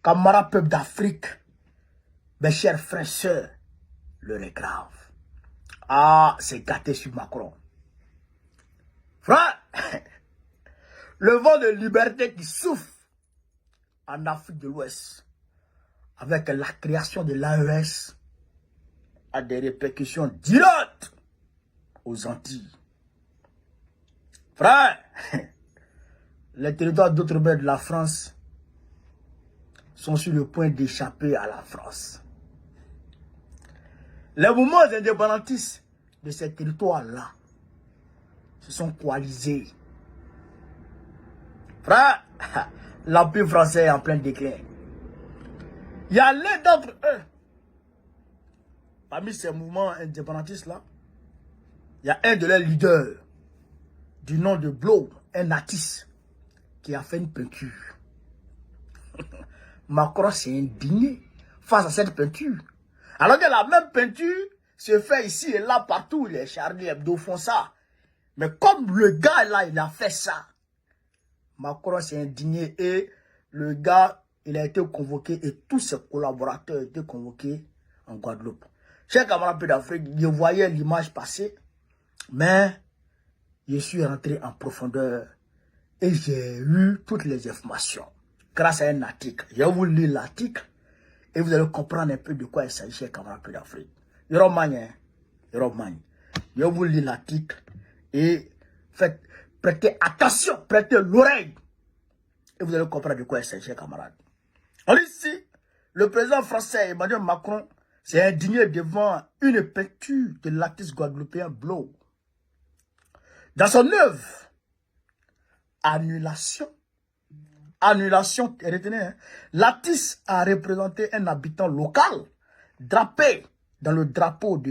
Camarades peuple d'Afrique, mes chers frères et sœurs, l'heure est grave. Ah, c'est gâté sur Macron. Frère, le vent de liberté qui souffle en Afrique de l'Ouest, avec la création de l'AES, a des répercussions directes aux Antilles. Frère, les territoires d'outre-mer de la France sont sur le point d'échapper à la France. Les mouvements indépendantistes de ces territoires-là se sont coalisés. Frère, l'Empire français est en plein déclin. Il y a l'un d'entre eux, parmi ces mouvements indépendantistes-là, il y a un de leurs leaders, du nom de Blow, un artiste, qui a fait une peinture. Macron s'est indigné face à cette peinture. Alors que la même peinture se fait ici et là, partout, les Charlie Hebdo font ça. Mais comme le gars là, il a fait ça, Macron s'est indigné et le gars, il a été convoqué et tous ses collaborateurs ont été convoqués en Guadeloupe. Chers camarades d'Afrique, je voyais l'image passer, mais je suis rentré en profondeur et j'ai eu toutes les informations grâce à un article. Je vais vous lire l'article et vous allez comprendre un peu de quoi il s'agit, chers camarades d'Afrique. Je vais vous lire l'article et prêtez attention, prêtez l'oreille et vous allez comprendre de quoi il s'agit, chers camarades. On lit ici, le président français Emmanuel Macron s'est indigné devant une peinture de l'artiste guadeloupéen Blow. Dans son œuvre, Annulation, retenez, hein, l'artiste a représenté un habitant local drapé dans le drapeau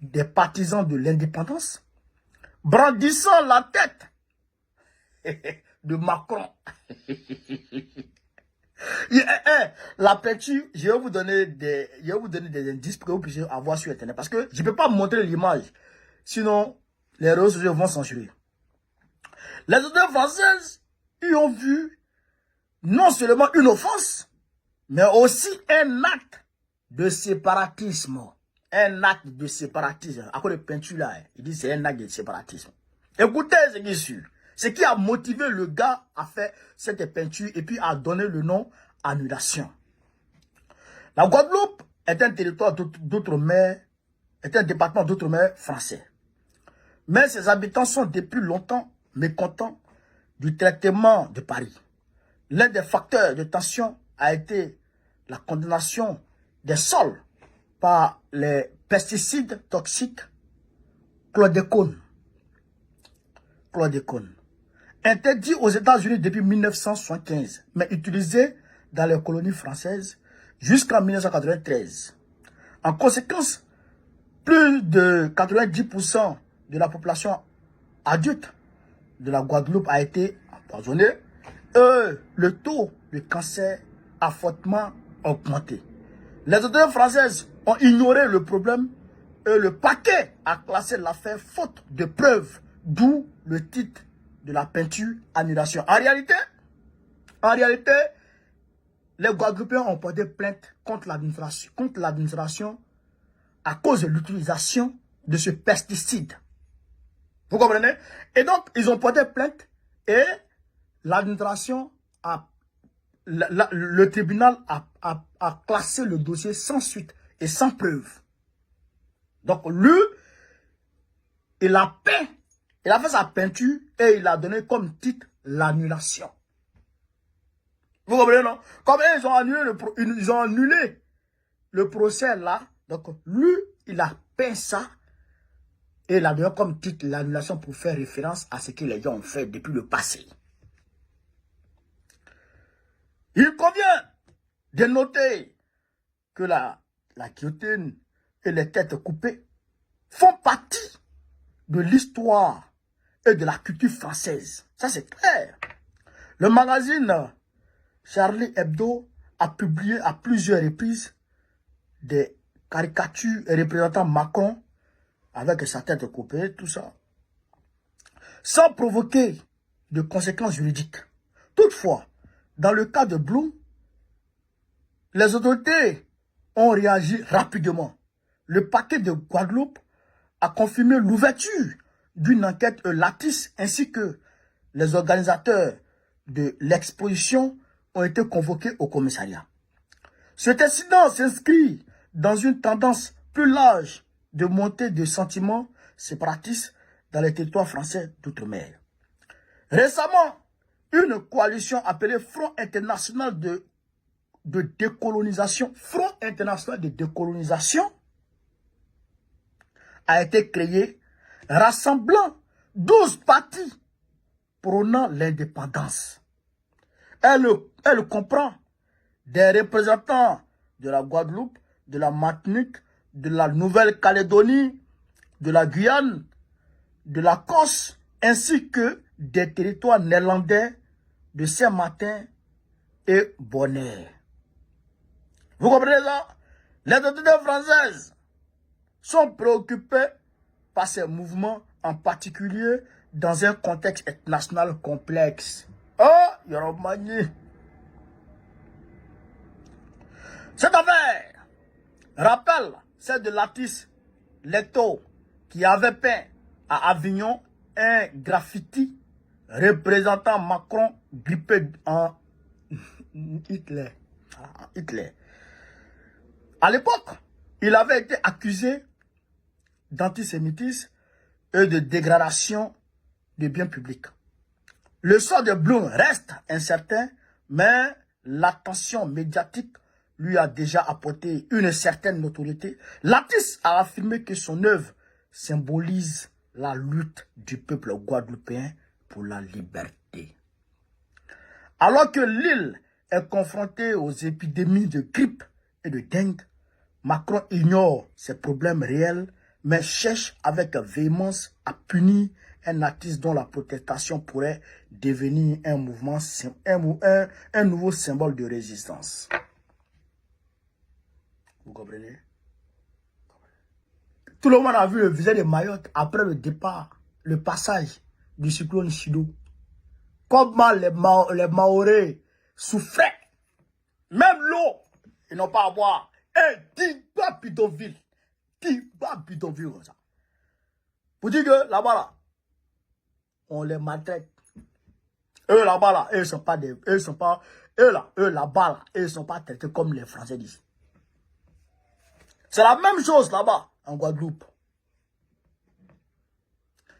des partisans de l'indépendance, brandissant la tête de Macron. La peinture, je vais vous donner des indices pour que vous puissiez avoir sur Internet. Parce que je ne peux pas montrer l'image. Sinon, les réseaux sociaux vont censurer. Les autorités françaises, ils ont vu non seulement une offense, mais aussi un acte de séparatisme. Un acte de séparatisme. À cause de peinture là, il dit c'est un acte de séparatisme. Écoutez ce qui a motivé le gars à faire cette peinture et puis à donner le nom annulation. La Guadeloupe est un territoire d'outre-mer, est un département d'outre-mer français. Mais ses habitants sont depuis longtemps mécontents du traitement de Paris. L'un des facteurs de tension a été la condamnation des sols par les pesticides toxiques chlordécone. Interdit aux États-Unis depuis 1975, mais utilisé dans les colonies françaises jusqu'en 1993. En conséquence, plus de 90% de la population adulte de la Guadeloupe a été empoisonnée et le taux de cancer a fortement augmenté. Les autorités françaises ont ignoré le problème et le parquet a classé l'affaire faute de preuves, d'où le titre de la peinture annulation. En réalité, les Guadeloupéens ont porté plainte contre l'administration à cause de l'utilisation de ce pesticide. Vous comprenez? Et donc, ils ont porté plainte et l'administration le tribunal a classé le dossier sans suite et sans preuve. Donc, lui, il a fait sa peinture et il a donné comme titre l'annulation. Vous comprenez, non? Comme ils ont annulé le procès là, donc lui, il a peint ça et il a donné comme titre l'annulation pour faire référence à ce que les gens ont fait depuis le passé. Il convient de noter que la guillotine et les têtes coupées font partie de l'histoire et de la culture française. Ça, c'est clair. Le magazine Charlie Hebdo a publié à plusieurs reprises des caricatures représentant Macron avec sa tête coupée, tout ça, sans provoquer de conséquences juridiques. Toutefois, dans le cas de Bloom, les autorités ont réagi rapidement. Le parquet de Guadeloupe a confirmé l'ouverture d'une enquête latisse ainsi que les organisateurs de l'exposition ont été convoqués au commissariat. Cet incident s'inscrit dans une tendance plus large de montée de sentiments séparatistes dans les territoires français d'outre-mer. Récemment, une coalition appelée Front international de décolonisation, Front international de décolonisation, a été créée, rassemblant 12 partis prônant l'indépendance. Elle comprend des représentants de la Guadeloupe, de la Martinique, de la Nouvelle-Calédonie, de la Guyane, de la Corse, ainsi que des territoires néerlandais de Saint-Martin et Bonaire. Vous comprenez ça? Les autorités françaises sont préoccupées par ces mouvements, en particulier dans un contexte international complexe. Oh, Yoromani! Cette affaire rappelle celle de l'artiste Leto qui avait peint à Avignon un graffiti représentant Macron grippé en Hitler. À l'époque, il avait été accusé d'antisémitisme et de dégradation des biens publics. Le sort de Blum reste incertain, mais l'attention médiatique lui a déjà apporté une certaine notoriété. L'artiste a affirmé que son œuvre symbolise la lutte du peuple guadeloupéen pour la liberté. Alors que l'île est confrontée aux épidémies de grippe et de dengue, Macron ignore ces problèmes réels, mais cherche avec véhémence à punir un artiste dont la protestation pourrait devenir un mouvement, un nouveau symbole de résistance. Vous comprenez? Tout le monde a vu le visage de Mayotte après le départ, le passage du cyclone Chido. Comment les Maoris souffraient. Même l'eau, ils n'ont pas à boire. Et Diba bidonville. Diba bidonville comme ça. Vous dites que là-bas, là, on les maltraite. Eux là-bas, là, eux sont pas des. Eux sont pas. Eux là-bas, là, eux sont pas traités comme les Français disent. C'est la même chose là-bas, en Guadeloupe.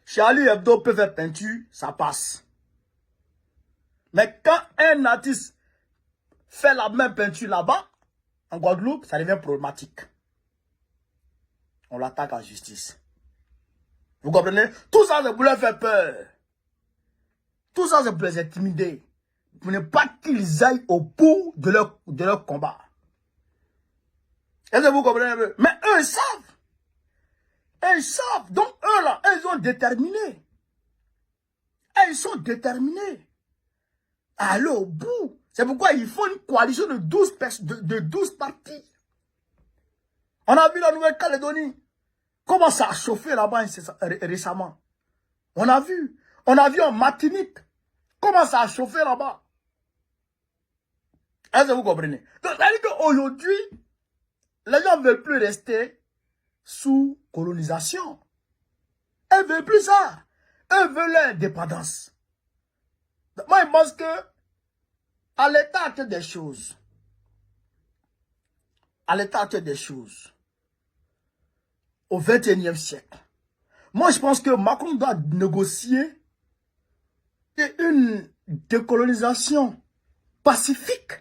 Charlie Hebdo peut faire peinture, ça passe. Mais quand un artiste fait la même peinture là-bas, en Guadeloupe, ça devient problématique. On l'attaque en justice. Vous comprenez? Tout ça, c'est pour leur faire peur. Tout ça, c'est pour les intimider. Pour ne pas qu'ils aillent au bout de leur combat. Est-ce que vous comprenez un peu? Mais eux, ils savent. Ils savent. Donc, eux, là, ils sont déterminés. Ils sont déterminés à aller au bout. C'est pourquoi ils font une coalition de 12 partis. On a vu la Nouvelle-Calédonie. Comment ça a chauffé là-bas récemment. On a vu. On a vu en Martinique. Comment ça a chauffé là-bas. Est-ce que vous comprenez? Donc, ça veut dire qu'aujourd'hui, les gens ne veulent plus rester sous colonisation. Ils ne veulent plus ça. Eux veulent l'indépendance. Moi, je pense que à l'état actuel des choses, au XXIe siècle, moi, je pense que Macron doit négocier une décolonisation pacifique.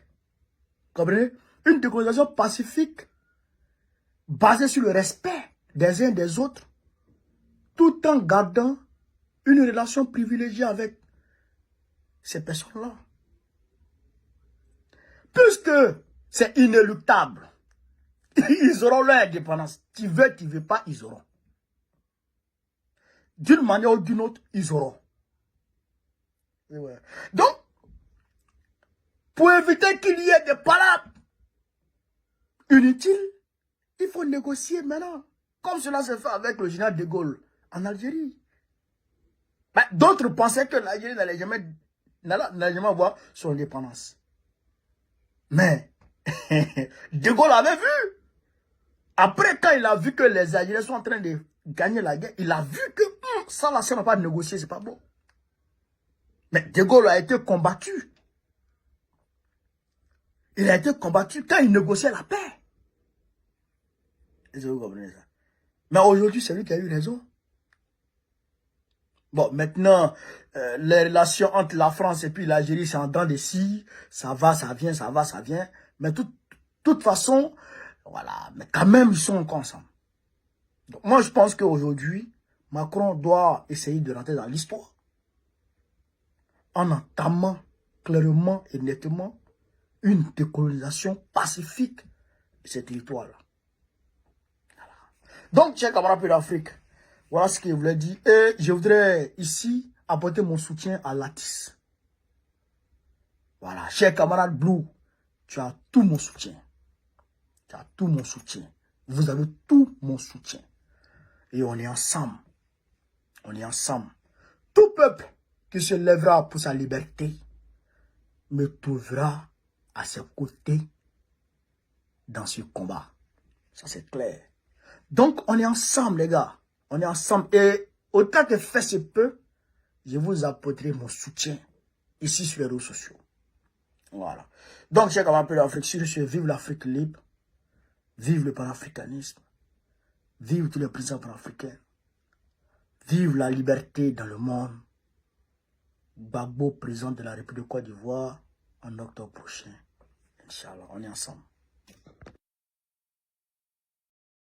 Vous comprenez? Une décolonisation pacifique basée sur le respect des uns des autres, tout en gardant une relation privilégiée avec ces personnes-là. Puisque c'est inéluctable, ils auront leur indépendance. Tu veux pas, ils auront. D'une manière ou d'une autre, ils auront. Donc, pour éviter qu'il y ait des palabres inutiles, il faut négocier maintenant. Comme cela s'est fait avec le général de Gaulle en Algérie. D'autres pensaient que l'Algérie n'allait jamais avoir son indépendance. Mais, De Gaulle avait vu. Après, quand il a vu que les Algériens sont en train de gagner la guerre, il a vu que ça, là, ça ne va pas négocier, c'est pas bon. Mais De Gaulle a été combattu. Il a été combattu quand il négociait la paix. Est-ce que vous comprenez ça? Mais aujourd'hui, c'est lui qui a eu raison. Bon, maintenant, les relations entre la France et puis l'Algérie, c'est en dents de scie. Ça va, ça vient, ça va, ça vient. Mais de toute façon, voilà. Mais quand même, ils sont encore ensemble. Donc, moi, je pense qu'aujourd'hui, Macron doit essayer de rentrer dans l'histoire en entamant clairement et nettement une décolonisation pacifique de ces territoires-là. Voilà. Donc, chers camarades de l'Afrique, voilà ce que je voulais dire. Et je voudrais ici apporter mon soutien à Lattis. Voilà, cher camarade Blue, tu as tout mon soutien. Tu as tout mon soutien. Vous avez tout mon soutien. Et on est ensemble. On est ensemble. Tout peuple qui se lèvera pour sa liberté me trouvera à ses côtés dans ce combat. Ça, c'est clair. Donc, on est ensemble, les gars. On est ensemble. Et autant que fait se peut, je vous apporterai mon soutien ici sur les réseaux sociaux. Voilà. Donc, chers camarades de l'Afrique, sur ce, vive l'Afrique libre. Vive le panafricanisme. Vive tous les présidents panafricains. Vive la liberté dans le monde. Gbagbo, président de la République de Côte d'Ivoire, en octobre prochain. Inch'Allah, on est ensemble.